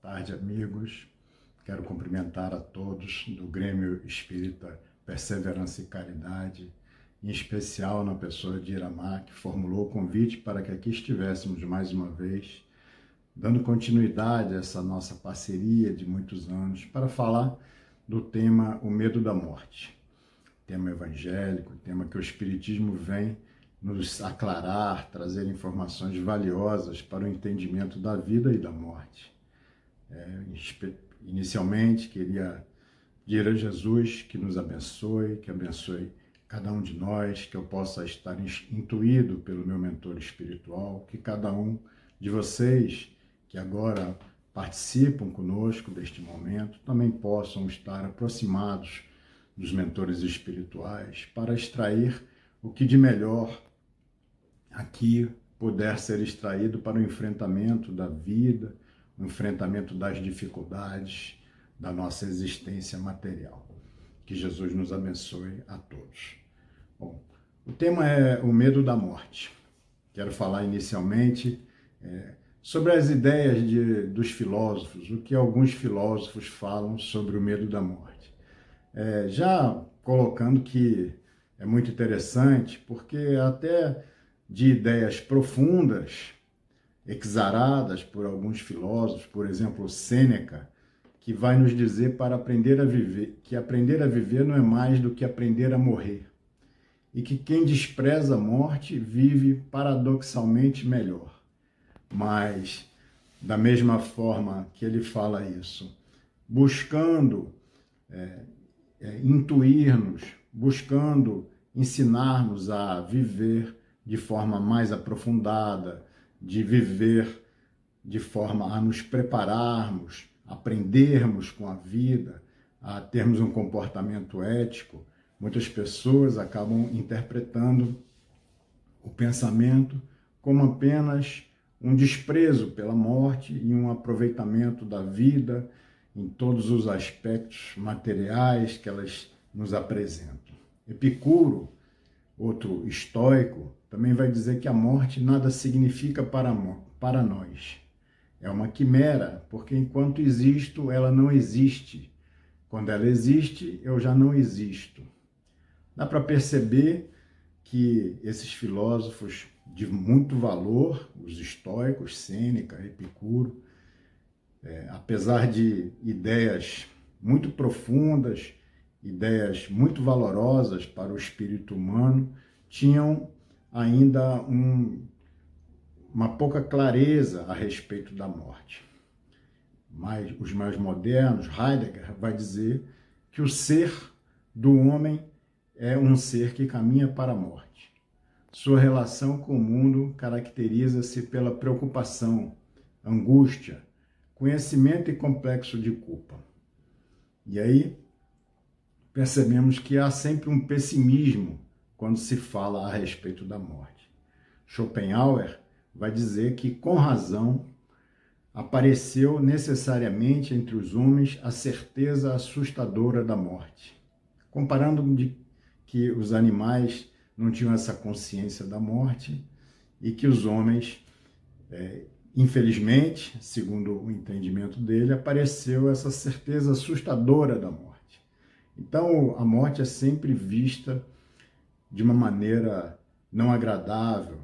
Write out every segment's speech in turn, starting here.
tarde, amigos. Quero cumprimentar a todos do Grêmio Espírita Perseverança e Caridade, em especial na pessoa de Iramar, que formulou o convite para que aqui estivéssemos mais uma vez, dando continuidade a essa nossa parceria de muitos anos, para falar do tema O Medo da Morte. Tema evangélico, tema que o Espiritismo vem nos aclarar, trazer informações valiosas para o entendimento da vida e da morte. Inicialmente, queria pedir a Jesus que nos abençoe, que abençoe cada um de nós, que eu possa estar intuído pelo meu mentor espiritual, que cada um de vocês que agora participam conosco deste momento também possam estar aproximados dos mentores espirituais para extrair o que de melhor aqui puder ser extraído para o enfrentamento da vida, o enfrentamento das dificuldades da nossa existência material. Que Jesus nos abençoe a todos. Bom, o tema é o medo da morte. Quero falar inicialmente sobre as ideias dos filósofos, o que alguns filósofos falam sobre o medo da morte. Já colocando que é muito interessante, porque até de ideias profundas, exaradas por alguns filósofos, por exemplo, Sêneca, que vai nos dizer para aprender a viver, que aprender a viver não é mais do que aprender a morrer, e que quem despreza a morte vive paradoxalmente melhor. Mas, da mesma forma que ele fala isso, buscando intuir-nos, buscando ensinar-nos a viver de forma mais aprofundada, de viver de forma a nos prepararmos, aprendermos com a vida, a termos um comportamento ético. Muitas pessoas acabam interpretando o pensamento como apenas um desprezo pela morte e um aproveitamento da vida em todos os aspectos materiais que elas nos apresentam. Epicuro, outro estoico, também vai dizer que a morte nada significa para nós. É uma quimera, porque enquanto existo, ela não existe. Quando ela existe, eu já não existo. Dá para perceber que esses filósofos de muito valor, os estoicos, Sêneca, Epicuro, apesar de ideias muito profundas, ideias muito valorosas para o espírito humano, tinham ainda uma pouca clareza a respeito da morte. Mas os mais modernos, Heidegger, vai dizer que o ser do homem é um ser que caminha para a morte. Sua relação com o mundo caracteriza-se pela preocupação, angústia, conhecimento e complexo de culpa. E aí percebemos que há sempre um pessimismo quando se fala a respeito da morte. Schopenhauer vai dizer que, com razão, apareceu necessariamente entre os homens a certeza assustadora da morte. Comparando que os animais não tinham essa consciência da morte e que os homens, infelizmente, segundo o entendimento dele, apareceu essa certeza assustadora da morte. Então, a morte é sempre vista de uma maneira não agradável,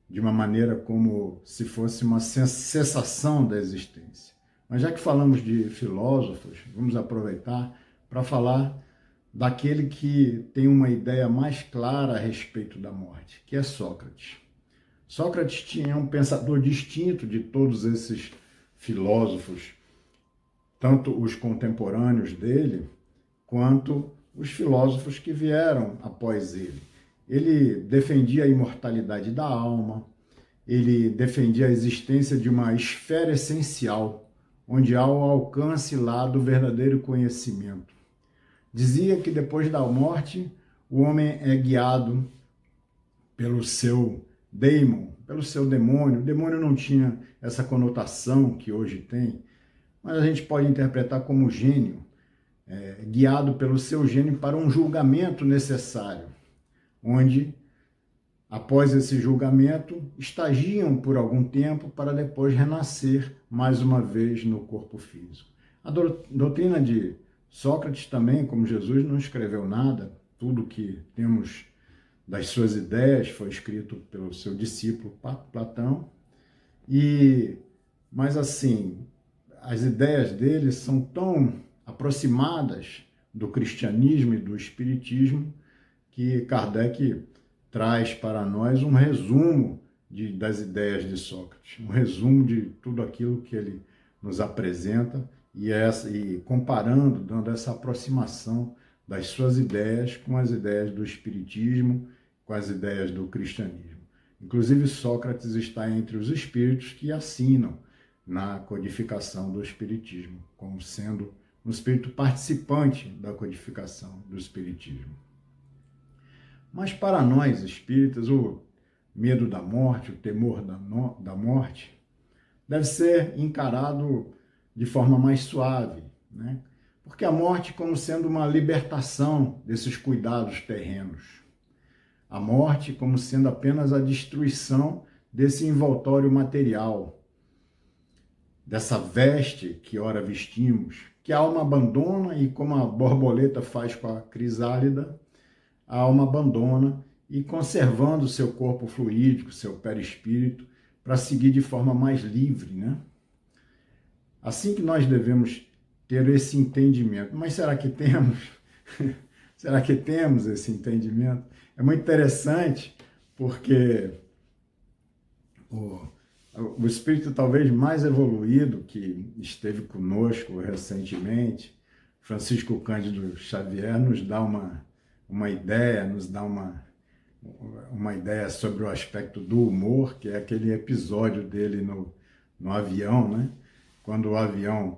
de uma maneira como se fosse uma cessação da existência. Mas já que falamos de filósofos, vamos aproveitar para falar daquele que tem uma ideia mais clara a respeito da morte, que é Sócrates. Sócrates tinha um pensador distinto de todos esses filósofos, tanto os contemporâneos dele, quanto os filósofos que vieram após ele. Ele defendia a imortalidade da alma, ele defendia a existência de uma esfera essencial, onde há o alcance lá do verdadeiro conhecimento. Dizia que depois da morte, o homem é guiado pelo seu daemon, pelo seu demônio. O demônio não tinha essa conotação que hoje tem, mas a gente pode interpretar como gênio, guiado pelo seu gênio para um julgamento necessário, onde após esse julgamento, estagiam por algum tempo para depois renascer mais uma vez no corpo físico. A doutrina de Sócrates também, como Jesus não escreveu nada, tudo que temos das suas ideias foi escrito pelo seu discípulo Platão, mas assim, as ideias dele são tão aproximadas do cristianismo e do espiritismo que Kardec traz para nós um resumo das ideias de Sócrates, um resumo de tudo aquilo que ele nos apresenta e comparando, dando essa aproximação das suas ideias com as ideias do espiritismo, com as ideias do cristianismo. Inclusive, Sócrates está entre os espíritos que assinam na codificação do espiritismo, como sendo um espírito participante da codificação do espiritismo. Mas para nós espíritas, o medo da morte, o temor da morte, deve ser encarado de forma mais suave, né? Porque a morte como sendo uma libertação desses cuidados terrenos. A morte como sendo apenas a destruição desse envoltório material, dessa veste que ora vestimos, que a alma abandona e como a borboleta faz com a crisálida, a alma abandona e conservando o seu corpo fluídico, seu perispírito, para seguir de forma mais livre, né? Assim que nós devemos ter esse entendimento. Mas será que temos? Será que temos esse entendimento? É muito interessante porque o espírito talvez mais evoluído que esteve conosco recentemente, Francisco Cândido Xavier, nos dá uma ideia, nos dá uma ideia sobre o aspecto do humor, que é aquele episódio dele no avião, né? Quando o avião,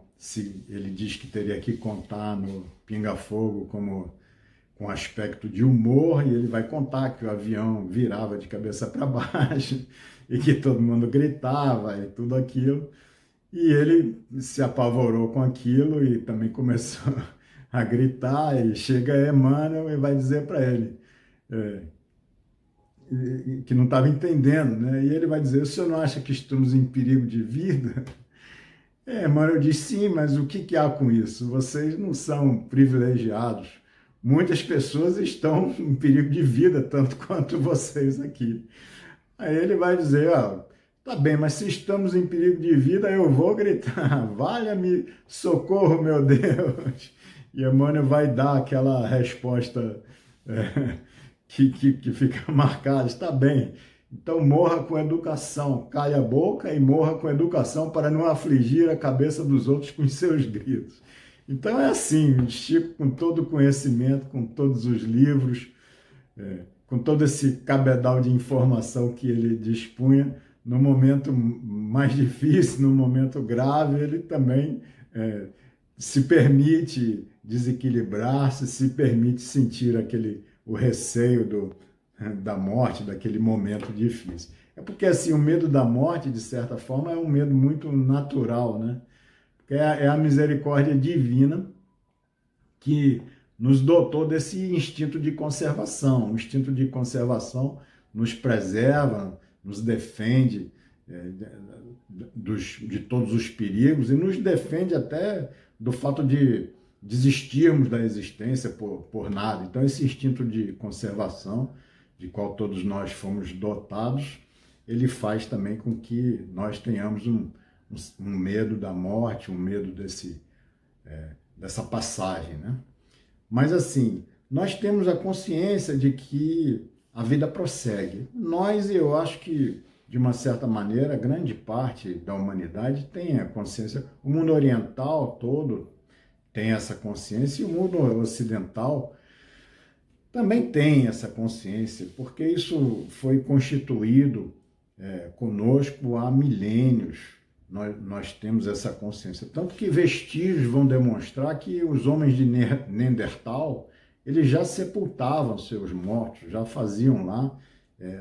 ele diz que teria que contar no pinga-fogo com aspecto de humor, e ele vai contar que o avião virava de cabeça para baixo e que todo mundo gritava e tudo aquilo. E ele se apavorou com aquilo e também começou a gritar, e chega Emmanuel e vai dizer para ele que não estava entendendo, né? E ele vai dizer: o senhor não acha que estamos em perigo de vida? Emmanuel diz: sim, mas o que há com isso? Vocês não são privilegiados. Muitas pessoas estão em perigo de vida, tanto quanto vocês aqui. Aí ele vai dizer: tá bem, mas se estamos em perigo de vida, eu vou gritar: valha-me, socorro, meu Deus. E Emmanuel vai dar aquela resposta que fica marcada: está bem, então morra com educação, cale a boca e morra com educação para não afligir a cabeça dos outros com seus gritos. Então é assim, Chico, com todo o conhecimento, com todos os livros, com todo esse cabedal de informação que ele dispunha, no momento mais difícil, no momento grave, ele também se permite desequilibrar-se, se permite sentir o receio da morte, daquele momento difícil. É porque assim, o medo da morte, de certa forma, é um medo muito natural, né? Porque é a misericórdia divina que nos dotou desse instinto de conservação. O instinto de conservação nos preserva, nos defende de todos os perigos e nos defende até do fato de desistirmos da existência por nada. Então, esse instinto de conservação, de qual todos nós fomos dotados, ele faz também com que nós tenhamos um medo da morte, um medo dessa passagem, né? Mas assim, nós temos a consciência de que a vida prossegue. Eu acho que, de uma certa maneira, grande parte da humanidade tem a consciência. O mundo oriental todo tem essa consciência e o mundo ocidental também tem essa consciência, porque isso foi constituído conosco há milênios. Nós temos essa consciência. Tanto que vestígios vão demonstrar que os homens de Neandertal, eles já sepultavam seus mortos, já faziam lá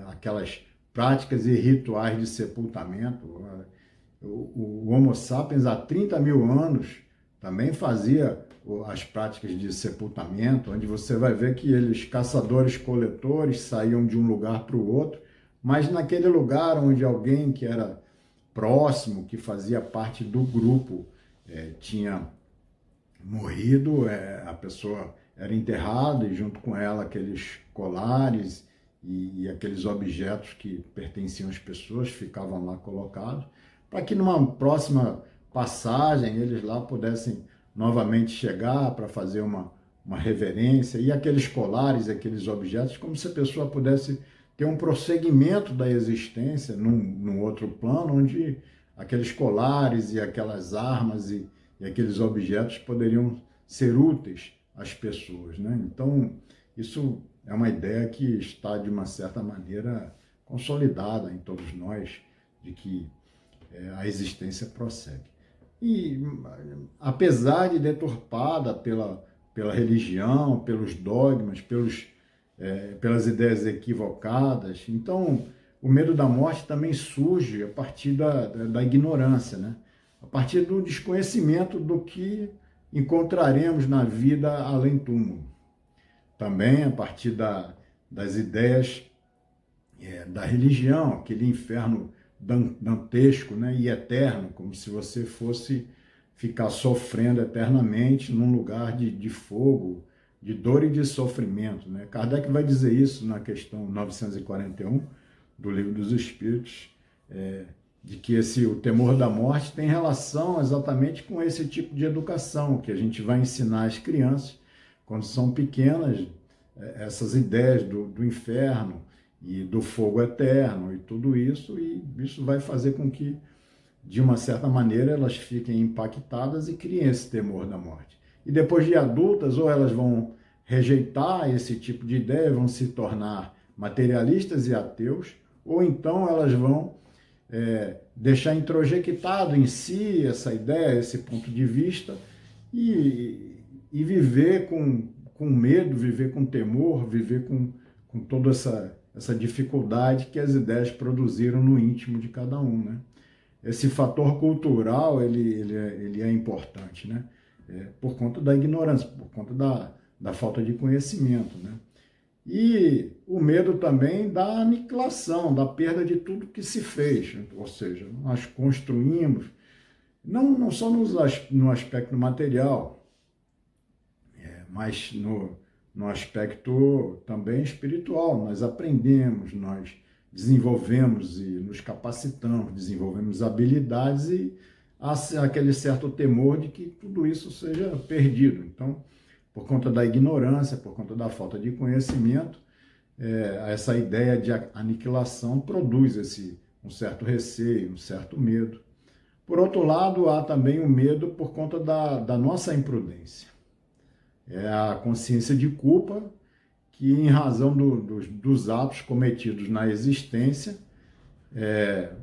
aquelas práticas e rituais de sepultamento. O Homo sapiens, há 30 mil anos, também fazia as práticas de sepultamento, onde você vai ver que eles, caçadores-coletores, saíam de um lugar para o outro, mas naquele lugar onde alguém que era próximo, que fazia parte do grupo, tinha morrido, a pessoa era enterrada e junto com ela aqueles colares e aqueles objetos que pertenciam às pessoas ficavam lá colocados, para que numa próxima passagem eles lá pudessem novamente chegar para fazer uma reverência, e aqueles colares, aqueles objetos, como se a pessoa pudesse ter um prosseguimento da existência num outro plano, onde aqueles colares e aquelas armas e aqueles objetos poderiam ser úteis às pessoas, né? Então, isso é uma ideia que está, de uma certa maneira, consolidada em todos nós, de que a existência prossegue. E, apesar de deturpada pela religião, pelos dogmas, pelas ideias equivocadas, então o medo da morte também surge a partir da ignorância, né? A partir do desconhecimento do que encontraremos na vida além túmulo. Também a partir das ideias da religião, aquele inferno dantesco, né, e eterno, como se você fosse ficar sofrendo eternamente num lugar de fogo, de dor e de sofrimento, né? Kardec vai dizer isso na questão 941 do Livro dos Espíritos, de que o temor da morte tem relação exatamente com esse tipo de educação que a gente vai ensinar às crianças quando são pequenas, essas ideias do inferno e do fogo eterno e tudo isso, e isso vai fazer com que, de uma certa maneira, elas fiquem impactadas e criem esse temor da morte. E depois de adultas, ou elas vão rejeitar esse tipo de ideia, vão se tornar materialistas e ateus, ou então elas vão deixar introjectado em si essa ideia, esse ponto de vista, e viver com medo, viver com temor, viver com toda essa dificuldade que as ideias produziram no íntimo de cada um, né? Esse fator cultural, ele é importante, né? Por conta da ignorância, por conta da falta de conhecimento, né? E o medo também da aniquilação, da perda de tudo que se fez, ou seja, nós construímos, não só no aspecto material, mas no aspecto também espiritual. Nós aprendemos, nós desenvolvemos e nos capacitamos, desenvolvemos habilidades, e há aquele certo temor de que tudo isso seja perdido. Então, por conta da ignorância, por conta da falta de conhecimento, essa ideia de aniquilação produz um certo receio, um certo medo. Por outro lado, há também o medo por conta da nossa imprudência. É a consciência de culpa que, em razão dos atos cometidos na existência,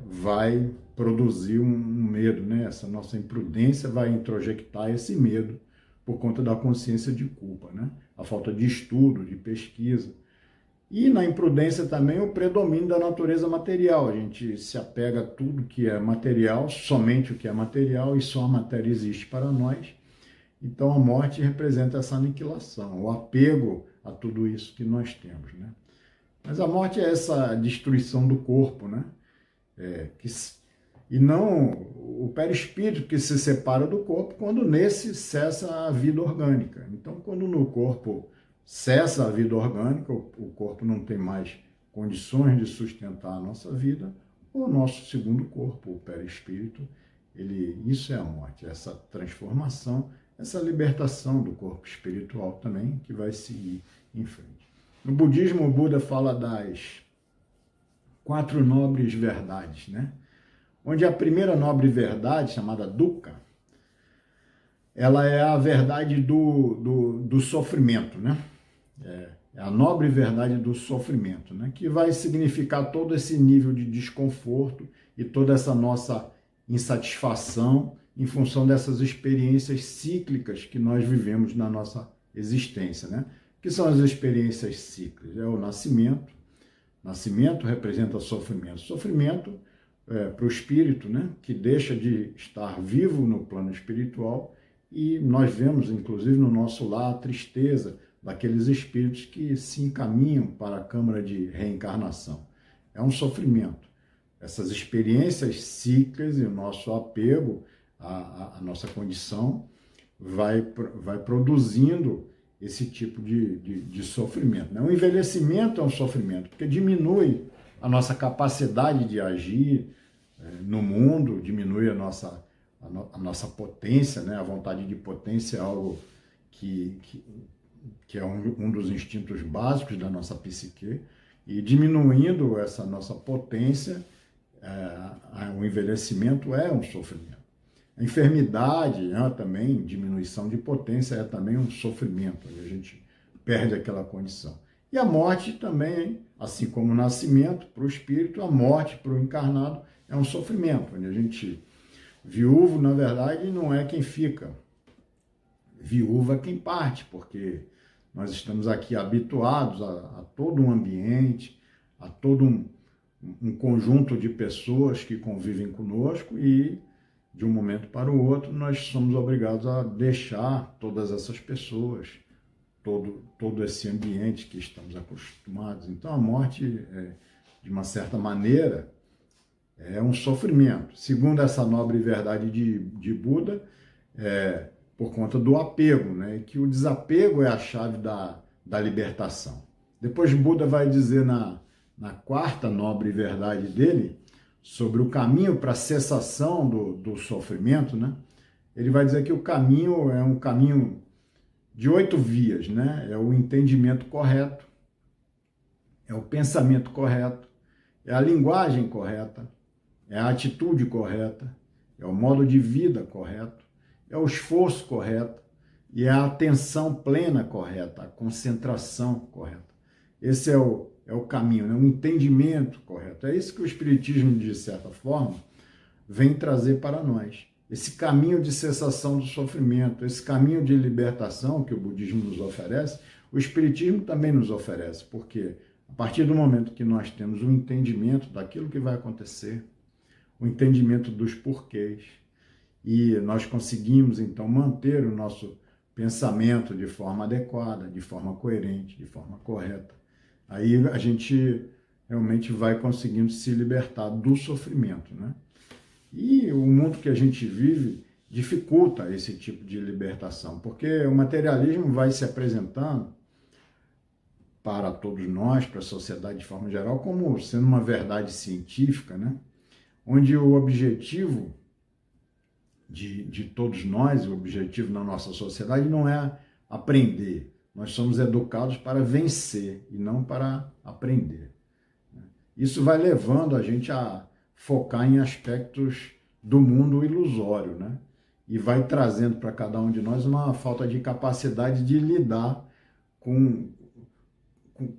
vai produzir um medo, né? Essa nossa imprudência vai introjectar esse medo por conta da consciência de culpa, né? A falta de estudo, de pesquisa. E na imprudência também o predomínio da natureza material. A gente se apega a tudo que é material, somente o que é material, e só a matéria existe para nós. Então a morte representa essa aniquilação, o apego a tudo isso que nós temos, né? Mas a morte é essa destruição do corpo, né? E não o perispírito que se separa do corpo quando nesse cessa a vida orgânica. Então, quando no corpo cessa a vida orgânica, o corpo não tem mais condições de sustentar a nossa vida, o nosso segundo corpo, o perispírito, isso é a morte, essa transformação, essa libertação do corpo espiritual também, que vai seguir em frente. No budismo, o Buda fala das 4 nobres verdades, né? Onde a primeira nobre verdade, chamada dukkha, ela é a verdade do sofrimento, né? É a nobre verdade do sofrimento, né? Que vai significar todo esse nível de desconforto e toda essa nossa insatisfação em função dessas experiências cíclicas que nós vivemos na nossa existência, né? Que são as experiências cíclicas? É o nascimento. Nascimento representa sofrimento. Sofrimento para o espírito, né? Que deixa de estar vivo no plano espiritual e nós vemos, inclusive, no nosso lar, a tristeza daqueles espíritos que se encaminham para a câmara de reencarnação. É um sofrimento. Essas experiências cíclicas e o nosso apego à nossa condição vai produzindo esse tipo de sofrimento. Né? O envelhecimento é um sofrimento, porque diminui a nossa capacidade de agir no mundo, diminui a nossa potência, né? A vontade de potência é algo que é um dos instintos básicos da nossa psique, e diminuindo essa nossa potência, o envelhecimento é um sofrimento. A enfermidade também, diminuição de potência, é também um sofrimento, a gente perde aquela condição. E a morte também, assim como o nascimento para o espírito, a morte para o encarnado é um sofrimento, onde a gente, viúvo, na verdade, não é quem fica, viúva é quem parte, porque nós estamos aqui habituados a todo um ambiente, a todo um conjunto de pessoas que convivem conosco e, de um momento para o outro, nós somos obrigados a deixar todas essas pessoas, todo esse ambiente que estamos acostumados. Então, a morte, de uma certa maneira, é um sofrimento. Segundo essa nobre verdade de Buda, por conta do apego, né? Que o desapego é a chave da libertação. Depois Buda vai dizer na quarta nobre verdade dele, sobre o caminho para a cessação do sofrimento, né? Ele vai dizer que o caminho é um caminho de 8 vias, né? É o entendimento correto, é o pensamento correto, é a linguagem correta, é a atitude correta, é o modo de vida correto, é o esforço correto e é a atenção plena correta, a concentração correta. Esse é o caminho, né? O entendimento correto. É isso que o Espiritismo, de certa forma, vem trazer para nós. Esse caminho de cessação do sofrimento, esse caminho de libertação que o budismo nos oferece, o Espiritismo também nos oferece, porque a partir do momento que nós temos o entendimento daquilo que vai acontecer, o entendimento dos porquês, e nós conseguimos, então, manter o nosso pensamento de forma adequada, de forma coerente, de forma correta, aí a gente realmente vai conseguindo se libertar do sofrimento, né? E o mundo que a gente vive dificulta esse tipo de libertação, porque o materialismo vai se apresentando para todos nós, para a sociedade de forma geral, como sendo uma verdade científica, né? Onde o objetivo de todos nós, o objetivo na nossa sociedade não é aprender. Nós somos educados para vencer e não para aprender. Isso vai levando a gente a focar em aspectos do mundo ilusório, né? E vai trazendo para cada um de nós uma falta de capacidade de lidar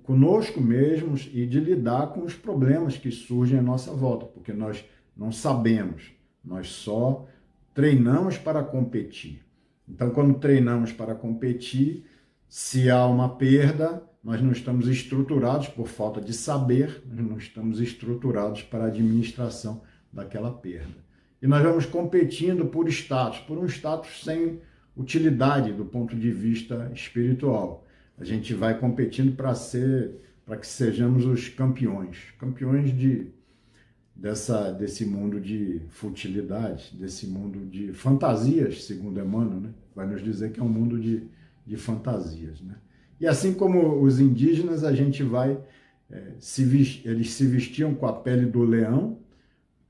conosco mesmos e de lidar com os problemas que surgem à nossa volta, porque nós não sabemos, nós só treinamos para competir. Então, quando treinamos para competir, se há uma perda, nós não estamos estruturados por falta de saber, nós não estamos estruturados para a administração daquela perda. E nós vamos competindo por um status sem utilidade do ponto de vista espiritual. A gente vai competindo para que sejamos os campeões desse mundo de futilidade, desse mundo de fantasias, segundo Emmanuel, né? Vai nos dizer que é um mundo de fantasias, né? E assim como os indígenas, a gente vai, eles se vestiam com a pele do leão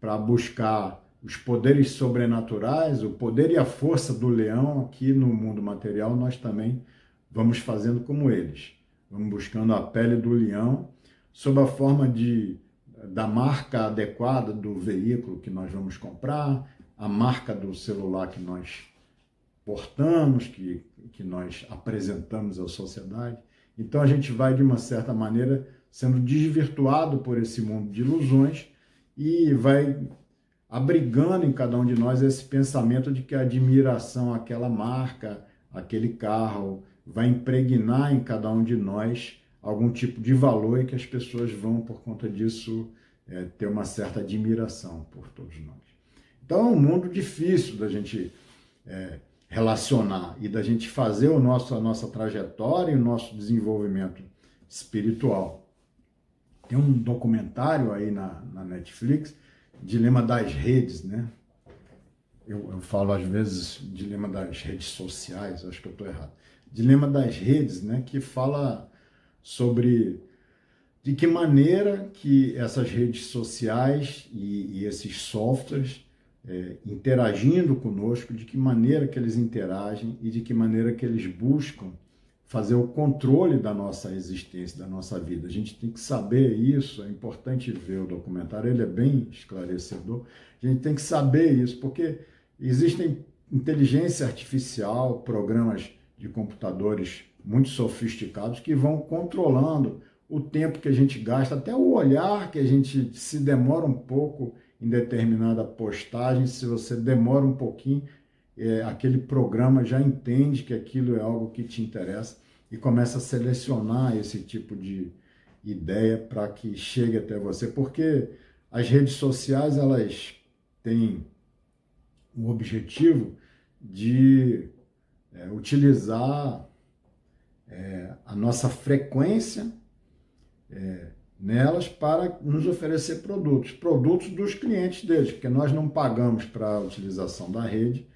para buscar os poderes sobrenaturais, o poder e a força do leão. Aqui no mundo material nós também vamos fazendo como eles. Vamos buscando a pele do leão sob a forma da marca adequada do veículo que nós vamos comprar, a marca do celular que nós portamos, que nós apresentamos à sociedade. Então a gente vai, de uma certa maneira, sendo desvirtuado por esse mundo de ilusões e vai abrigando em cada um de nós esse pensamento de que a admiração àquela marca, aquele carro, vai impregnar em cada um de nós algum tipo de valor e que as pessoas vão, por conta disso, ter uma certa admiração por todos nós. Então é um mundo difícil da gente relacionar e da gente fazer a nossa trajetória e o nosso desenvolvimento espiritual. Tem um documentário aí na Netflix, Dilema das Redes, né? Eu falo às vezes dilema das redes sociais, acho que eu estou errado. Dilema das redes, né? Que fala sobre de que maneira que essas redes sociais e esses softwares interagindo conosco, de que maneira que eles interagem e de que maneira que eles buscam fazer o controle da nossa existência, da nossa vida. A gente tem que saber isso, é importante ver o documentário, ele é bem esclarecedor. A gente tem que saber isso, porque existem inteligência artificial, programas de computadores muito sofisticados que vão controlando o tempo que a gente gasta, até o olhar que a gente se demora um pouco em determinada postagem, se você demora um pouquinho, aquele programa já entende que aquilo é algo que te interessa e começa a selecionar esse tipo de ideia para que chegue até você, porque as redes sociais, elas têm o objetivo de utilizar a nossa frequência nelas para nos oferecer produtos dos clientes deles, porque nós não pagamos para a utilização da rede,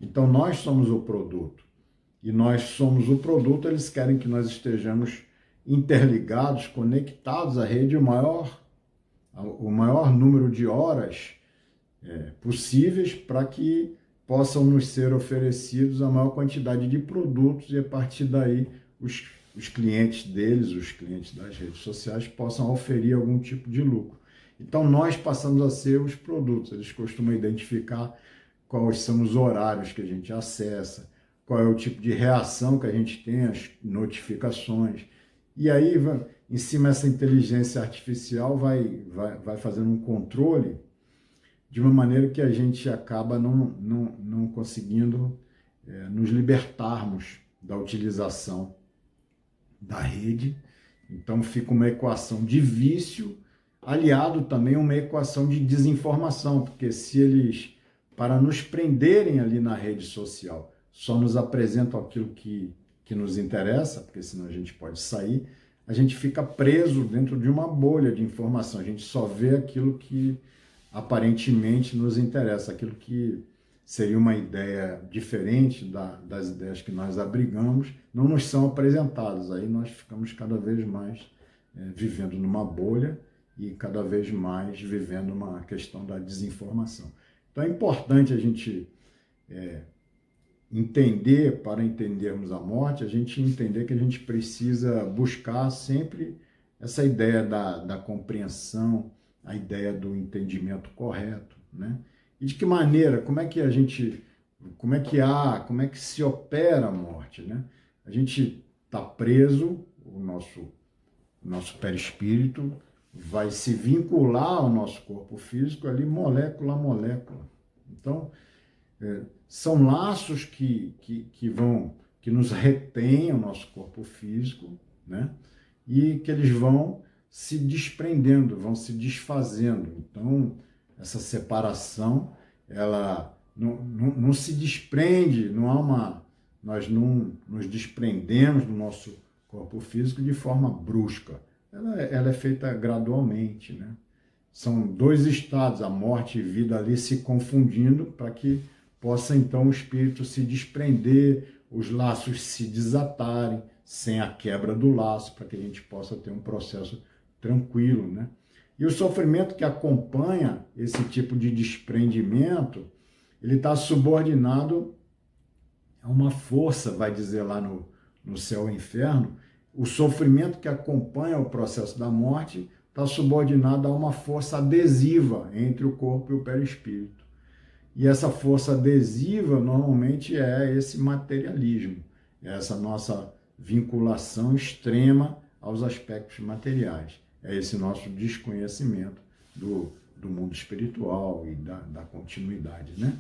então nós somos o produto. E nós somos o produto, eles querem que nós estejamos interligados, conectados à rede o maior número de horas possíveis para que possam nos ser oferecidos a maior quantidade de produtos e a partir daí os clientes deles, os clientes das redes sociais, possam oferir algum tipo de lucro. Então, nós passamos a ser os produtos. Eles costumam identificar quais são os horários que a gente acessa, qual é o tipo de reação que a gente tem às notificações. E aí, em cima dessa inteligência artificial, vai fazendo um controle de uma maneira que a gente acaba não conseguindo nos libertarmos da utilização da rede. Então fica uma equação de vício, aliado também a uma equação de desinformação, porque se eles, para nos prenderem ali na rede social, só nos apresentam aquilo que nos interessa, porque senão a gente pode sair, a gente fica preso dentro de uma bolha de informação, a gente só vê aquilo que aparentemente nos interessa, aquilo que seria uma ideia diferente das ideias que nós abrigamos, não nos são apresentadas. Aí nós ficamos cada vez mais vivendo numa bolha e cada vez mais vivendo uma questão da desinformação. Então é importante a gente entender, para entendermos a morte, a gente entender que a gente precisa buscar sempre essa ideia da compreensão, a ideia do entendimento correto, né? E de que maneira, como é que se opera a morte, né? A gente está preso, o nosso perispírito vai se vincular ao nosso corpo físico ali, molécula a molécula. Então, são laços que nos retêm ao nosso corpo físico, né? E que eles vão se desprendendo, vão se desfazendo. Então, essa separação, ela não se desprende, nós não nos desprendemos do nosso corpo físico de forma brusca. Ela é feita gradualmente, né? São dois estados, a morte e vida ali se confundindo para que possa então o espírito se desprender, os laços se desatarem, sem a quebra do laço, para que a gente possa ter um processo tranquilo, né? E o sofrimento que acompanha esse tipo de desprendimento, ele está subordinado a uma força, vai dizer lá no céu e inferno, o sofrimento que acompanha o processo da morte está subordinado a uma força adesiva entre o corpo e o perispírito. E essa força adesiva normalmente é esse materialismo, é essa nossa vinculação extrema aos aspectos materiais. É esse nosso desconhecimento do mundo espiritual e da continuidade, né?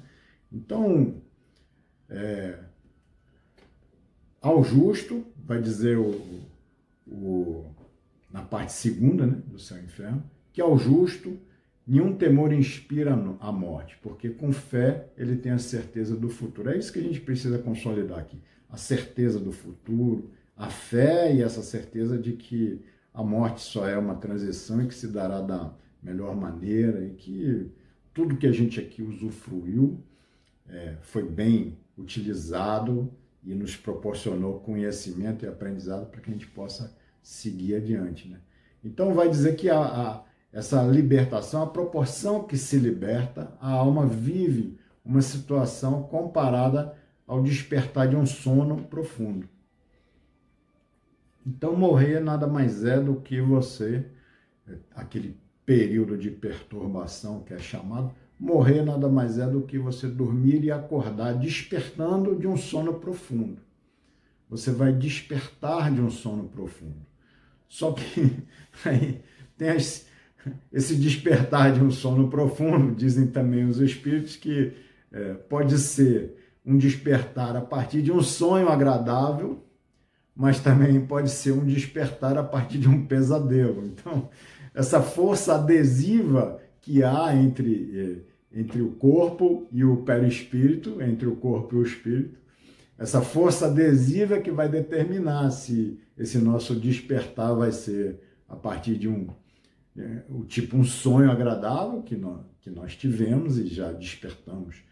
Então, ao justo, vai dizer na parte segunda, né, do céu e inferno, que ao justo nenhum temor inspira a morte, porque com fé ele tem a certeza do futuro. É isso que a gente precisa consolidar aqui, a certeza do futuro, a fé e essa certeza de que a morte só é uma transição e que se dará da melhor maneira e que tudo que a gente aqui usufruiu foi bem utilizado e nos proporcionou conhecimento e aprendizado para que a gente possa seguir adiante, né? Então vai dizer que essa libertação, a proporção que se liberta, a alma vive uma situação comparada ao despertar de um sono profundo. Então morrer nada mais é do que você, aquele período de perturbação que é chamado, morrer nada mais é do que você dormir e acordar, despertando de um sono profundo. Você vai despertar de um sono profundo. Só que aí tem esse despertar de um sono profundo, dizem também os espíritos, que pode ser um despertar a partir de um sonho agradável, mas também pode ser um despertar a partir de um pesadelo. Então, essa força adesiva que há entre o corpo e o perispírito, entre o corpo e o espírito, essa força adesiva que vai determinar se esse nosso despertar vai ser a partir de um sonho agradável que nós tivemos e já despertamos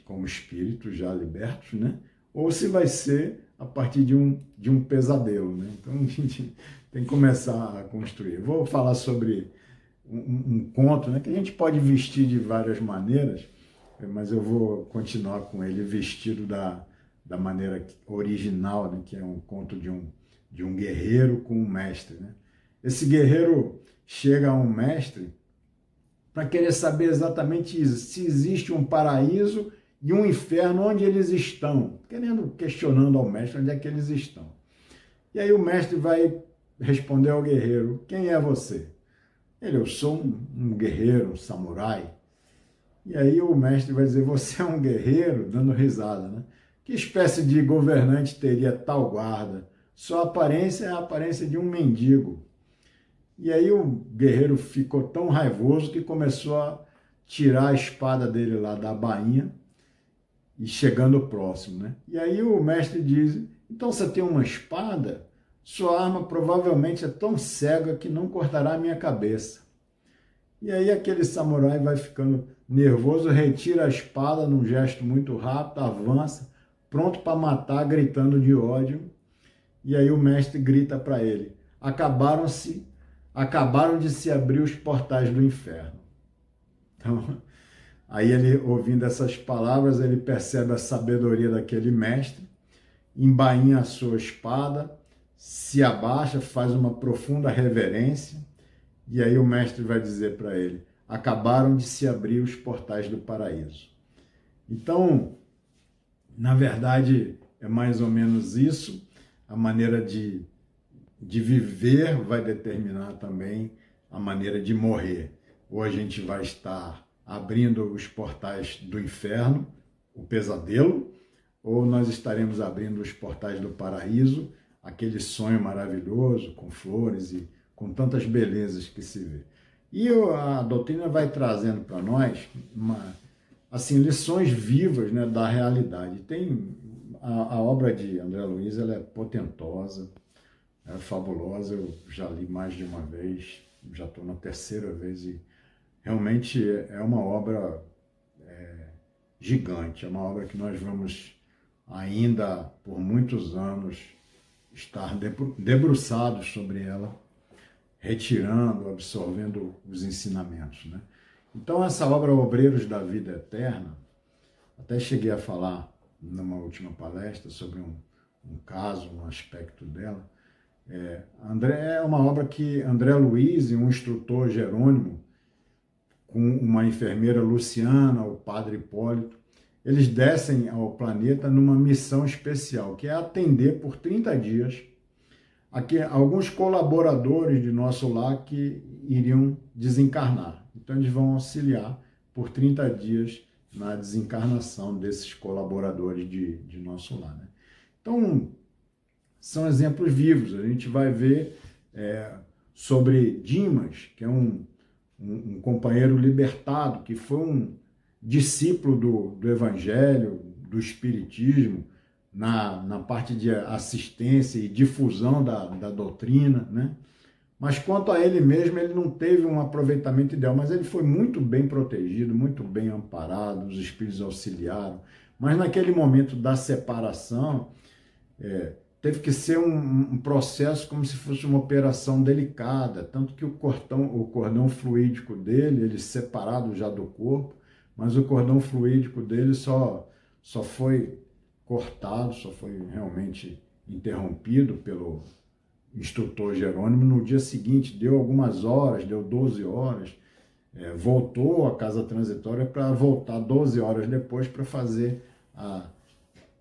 como espíritos já libertos, né? Ou se vai ser a partir de um pesadelo, né? Então a gente tem que começar a construir. Eu vou falar sobre um conto, né, que a gente pode vestir de várias maneiras, mas eu vou continuar com ele vestido da maneira original, né, que é um conto de um guerreiro com um mestre, né? Esse guerreiro chega a um mestre para querer saber exatamente isso, se existe um paraíso e um inferno, onde eles estão, questionando ao mestre onde é que eles estão. E aí o mestre vai responder ao guerreiro: quem é você? Eu sou um guerreiro, um samurai. E aí o mestre vai dizer: você é um guerreiro? Dando risada, né? Que espécie de governante teria tal guarda? Sua aparência é a aparência de um mendigo. E aí o guerreiro ficou tão raivoso que começou a tirar a espada dele lá da bainha e chegando próximo, né? E aí o mestre diz: então você tem uma espada? Sua arma provavelmente é tão cega que não cortará a minha cabeça. E aí aquele samurai vai ficando nervoso, retira a espada num gesto muito rápido, avança, pronto para matar, gritando de ódio. E aí o mestre grita para ele: acabaram de se abrir os portais do inferno. Então, aí ele, ouvindo essas palavras, ele percebe a sabedoria daquele mestre, embainha a sua espada, se abaixa, faz uma profunda reverência, e aí o mestre vai dizer para ele: acabaram de se abrir os portais do paraíso. Então, na verdade, é mais ou menos isso. A maneira de viver vai determinar também a maneira de morrer. Ou a gente vai estar abrindo os portais do inferno, o pesadelo, ou nós estaremos abrindo os portais do paraíso, aquele sonho maravilhoso, com flores e com tantas belezas que se vê. E a doutrina vai trazendo para nós lições vivas, né, da realidade. Tem a obra de André Luiz, ela é potentosa, é fabulosa. Eu já li mais de uma vez, já estou na terceira vez, e realmente é uma obra gigante, é uma obra que nós vamos ainda por muitos anos estar debruçados sobre ela, retirando, absorvendo os ensinamentos, né? Então essa obra Obreiros da Vida Eterna, até cheguei a falar numa última palestra sobre um caso, um aspecto dela. É uma obra que André Luiz e um instrutor Jerônimo, com uma enfermeira Luciana, o padre Hipólito, eles descem ao planeta numa missão especial, que é atender por 30 dias alguns colaboradores de nosso lar que iriam desencarnar. Então eles vão auxiliar por 30 dias na desencarnação desses colaboradores de nosso lar, né? Então, são exemplos vivos. A gente vai ver sobre Dimas, que é um um companheiro libertado, que foi um discípulo do Evangelho, do Espiritismo, na parte de assistência e difusão da doutrina, né? Mas quanto a ele mesmo, ele não teve um aproveitamento ideal, mas ele foi muito bem protegido, muito bem amparado, os espíritos auxiliaram. Mas naquele momento da separação, teve que ser um processo como se fosse uma operação delicada, tanto que o cordão fluídico dele, ele separado já do corpo, mas o cordão fluídico dele só foi cortado, só foi realmente interrompido pelo instrutor Jerônimo no dia seguinte. Deu algumas horas, deu 12 horas, voltou à casa transitória para voltar 12 horas depois para fazer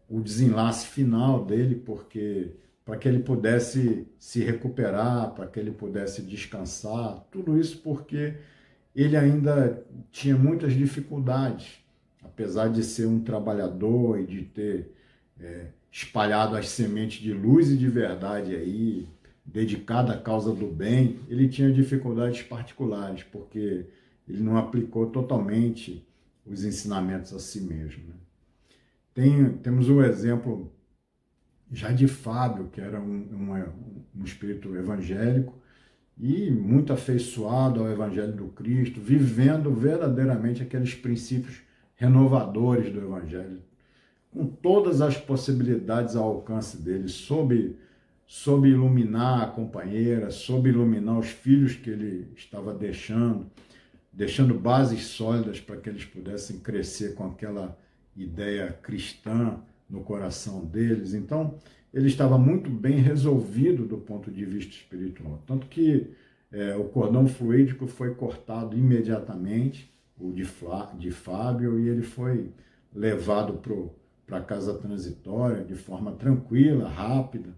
o desenlace final dele, porque para que ele pudesse se recuperar, para que ele pudesse descansar, tudo isso porque ele ainda tinha muitas dificuldades, apesar de ser um trabalhador e de ter espalhado as sementes de luz e de verdade aí, dedicado à causa do bem, ele tinha dificuldades particulares, porque ele não aplicou totalmente os ensinamentos a si mesmo, né? Temos o exemplo já de Fábio, que era um espírito evangélico e muito afeiçoado ao Evangelho do Cristo, vivendo verdadeiramente aqueles princípios renovadores do Evangelho, com todas as possibilidades ao alcance dele, soube iluminar a companheira, soube iluminar os filhos que ele estava deixando bases sólidas para que eles pudessem crescer com aquela ideia cristã no coração deles. Então, ele estava muito bem resolvido do ponto de vista espiritual. Tanto que o cordão fluídico foi cortado imediatamente, o de Fábio, e ele foi levado para a casa transitória de forma tranquila, rápida.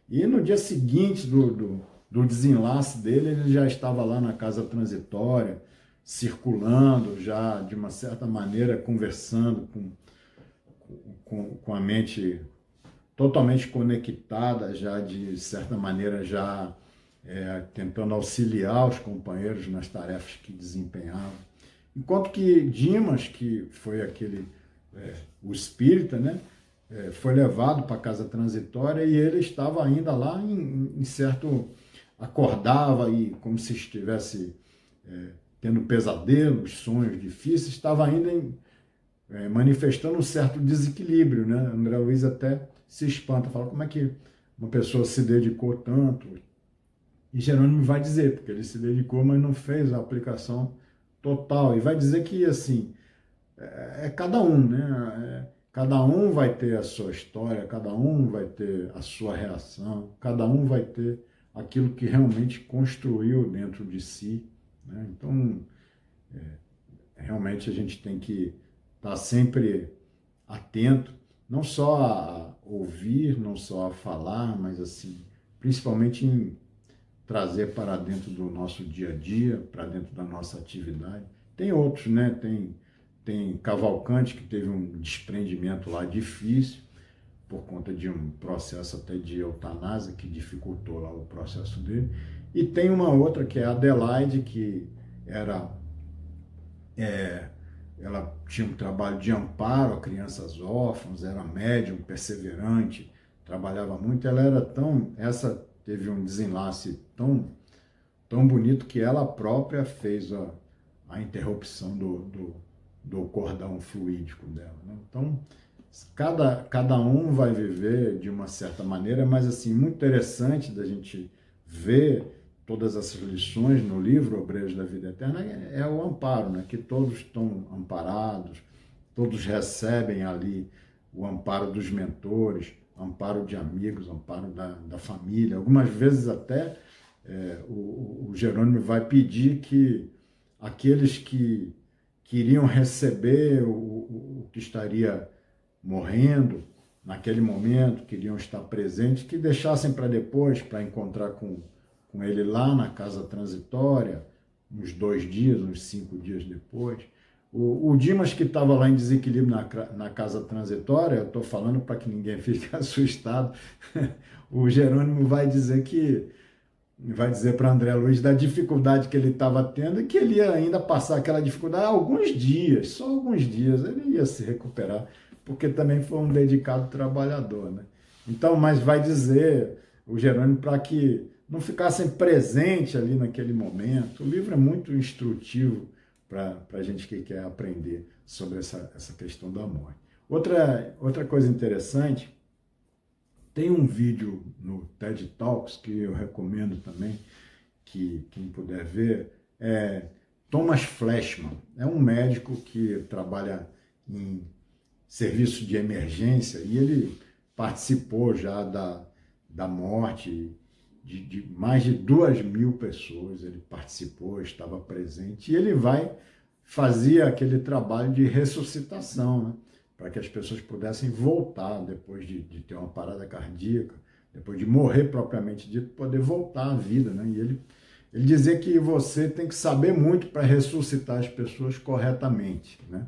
E no dia seguinte do desenlace dele, ele já estava lá na casa transitória, circulando, já de uma certa maneira conversando com a mente totalmente conectada, já de certa maneira já tentando auxiliar os companheiros nas tarefas que desempenhavam. Enquanto que Dimas, que foi o espírita, né, foi levado para a casa transitória e ele estava ainda lá em certo... acordava e como se estivesse tendo pesadelos, sonhos difíceis, estava ainda manifestando um certo desequilíbrio, né? André Luiz até se espanta, fala como é que uma pessoa se dedicou tanto. E Jerônimo vai dizer, porque ele se dedicou, mas não fez a aplicação total. E vai dizer que, assim, cada um, né? Cada um vai ter a sua história, cada um vai ter a sua reação, cada um vai ter aquilo que realmente construiu dentro de si, né? Então, realmente a gente tem que estar sempre atento, não só a ouvir, não só a falar, mas assim, principalmente em trazer para dentro do nosso dia a dia, para dentro da nossa atividade. Tem outros, né? Tem Cavalcante, que teve um desprendimento lá difícil, por conta de um processo até de eutanásia, que dificultou lá o processo dele. E tem uma outra, que é a Adelaide, que ela tinha um trabalho de amparo a crianças órfãos, era médium, perseverante, trabalhava muito. Essa teve um desenlace tão bonito que ela própria fez a interrupção do cordão fluídico dela, né? Então, cada um vai viver de uma certa maneira, mas assim, muito interessante da gente ver todas essas lições no livro Obreiros da Vida Eterna, é o amparo, né? Que todos estão amparados, todos recebem ali o amparo dos mentores, amparo de amigos, amparo da família. Algumas vezes até o Jerônimo vai pedir que aqueles que queriam receber o que estaria morrendo naquele momento, queriam estar presentes, que deixassem para depois, para encontrar com ele lá na casa transitória, uns 2 dias, uns 5 dias depois. O Dimas, que estava lá em desequilíbrio na casa transitória, eu estou falando para que ninguém fique assustado, o Jerônimo vai dizer que vai dizer para André Luiz da dificuldade que ele estava tendo e que ele ia ainda passar aquela dificuldade alguns dias, só alguns dias, ele ia se recuperar, porque também foi um dedicado trabalhador, né? Então, mas vai dizer o Jerônimo para que não ficassem presentes ali naquele momento. O livro é muito instrutivo para a gente que quer aprender sobre essa questão da morte. Outra coisa interessante, tem um vídeo no TED Talks que eu recomendo também, que quem puder ver, é Thomas Fleshman. É um médico que trabalha em serviço de emergência e ele participou já da morte de mais de 2.000 pessoas. Ele participou, estava presente, e ele fazia aquele trabalho de ressuscitação, né? Para que as pessoas pudessem voltar depois de ter uma parada cardíaca, depois de morrer propriamente dito, poder voltar à vida, né? E ele dizia que você tem que saber muito para ressuscitar as pessoas corretamente, né?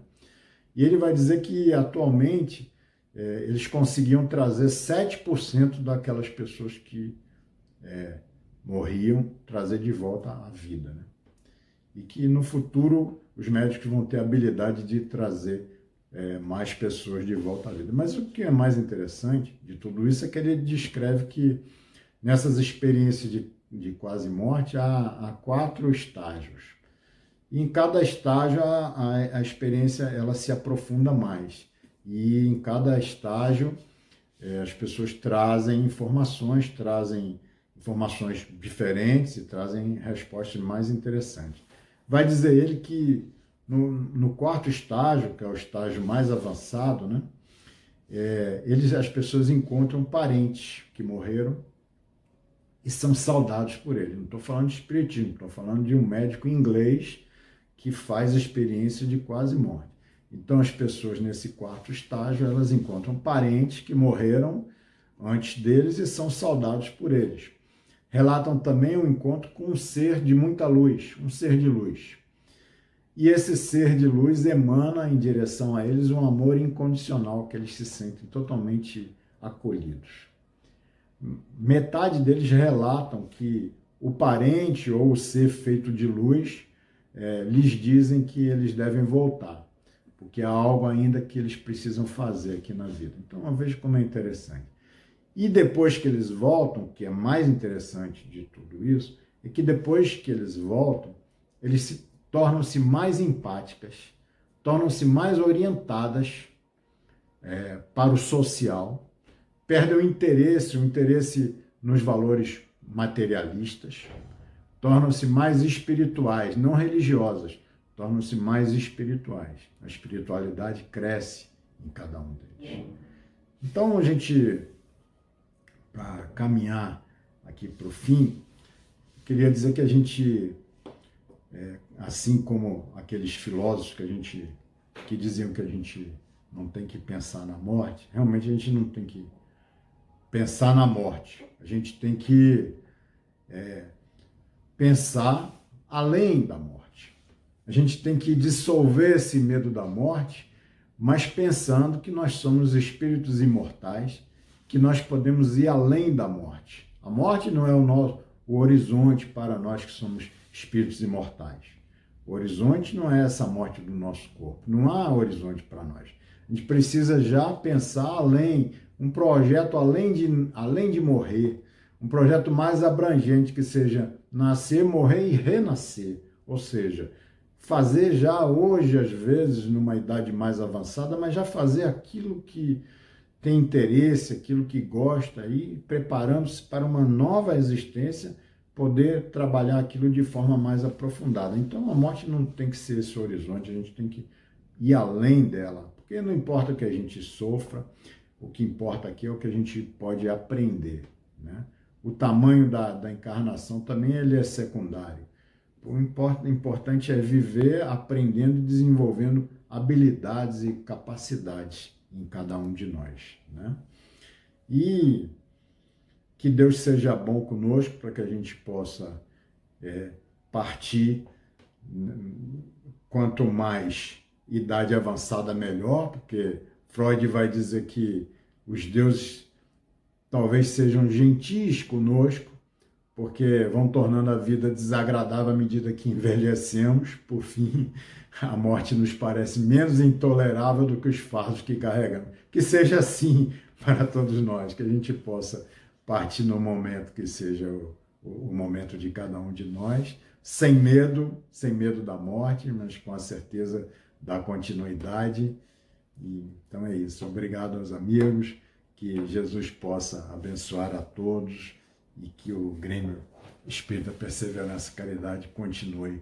E ele vai dizer que atualmente eles conseguiam trazer 7% daquelas pessoas que morriam, trazer de volta à vida, né? E que no futuro os médicos vão ter a habilidade de trazer mais pessoas de volta à vida. Mas o que é mais interessante de tudo isso é que ele descreve que nessas experiências de quase morte há 4 estágios. E em cada estágio a experiência ela se aprofunda mais. E em cada estágio as pessoas trazem informações diferentes e trazem respostas mais interessantes. Vai dizer ele que no 4º estágio, que é o estágio mais avançado, né, as pessoas encontram parentes que morreram e são saudados por ele. Não estou falando de espiritismo, estou falando de um médico inglês que faz experiência de quase morte. Então, as pessoas nesse 4º estágio, elas encontram parentes que morreram antes deles e são saudados por eles. Relatam também o encontro com um ser de muita luz, um ser de luz. E esse ser de luz emana em direção a eles um amor incondicional, que eles se sentem totalmente acolhidos. Metade deles relatam que o parente ou o ser feito de luz lhes dizem que eles devem voltar, porque há algo ainda que eles precisam fazer aqui na vida. Então, veja como é interessante. E depois que eles voltam, que é mais interessante de tudo isso, é que depois que eles voltam, eles tornam-se mais empáticas, tornam-se mais orientadas para o social, perdem o interesse nos valores materialistas, tornam-se mais espirituais, não religiosas, tornam-se mais espirituais. A espiritualidade cresce em cada um deles. Então, a gente, para caminhar aqui para o fim, queria dizer que a gente, assim como aqueles filósofos que diziam que a gente não tem que pensar na morte, realmente a gente não tem que pensar na morte. A gente tem que pensar além da morte. A gente tem que dissolver esse medo da morte, mas pensando que nós somos espíritos imortais, que nós podemos ir além da morte. A morte não é o horizonte para nós que somos espíritos imortais. O horizonte não é essa morte do nosso corpo. Não há horizonte para nós. A gente precisa já pensar além, um projeto além de morrer, um projeto mais abrangente, que seja nascer, morrer e renascer. Ou seja, fazer já hoje, às vezes, numa idade mais avançada, mas já fazer aquilo que tem interesse, aquilo que gosta, e preparando-se para uma nova existência, poder trabalhar aquilo de forma mais aprofundada. Então, a morte não tem que ser esse horizonte, a gente tem que ir além dela, porque não importa o que a gente sofra, o que importa aqui é o que a gente pode aprender, né? O tamanho da encarnação também ele é secundário. O importante é viver aprendendo e desenvolvendo habilidades e capacidades em cada um de nós, né? E que Deus seja bom conosco para que a gente possa partir. Quanto mais idade avançada, melhor, porque Freud vai dizer que os deuses talvez sejam gentis conosco, porque vão tornando a vida desagradável à medida que envelhecemos. Por fim, a morte nos parece menos intolerável do que os fardos que carregamos. Que seja assim para todos nós, que a gente possa partir no momento que seja o momento de cada um de nós, sem medo da morte, mas com a certeza da continuidade. Então é isso. Obrigado aos amigos, que Jesus possa abençoar a todos e que o Grêmio Espírita Perseverança e Caridade continue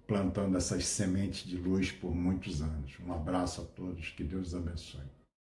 plantando essas sementes de luz por muitos anos. Um abraço a todos, que Deus os abençoe.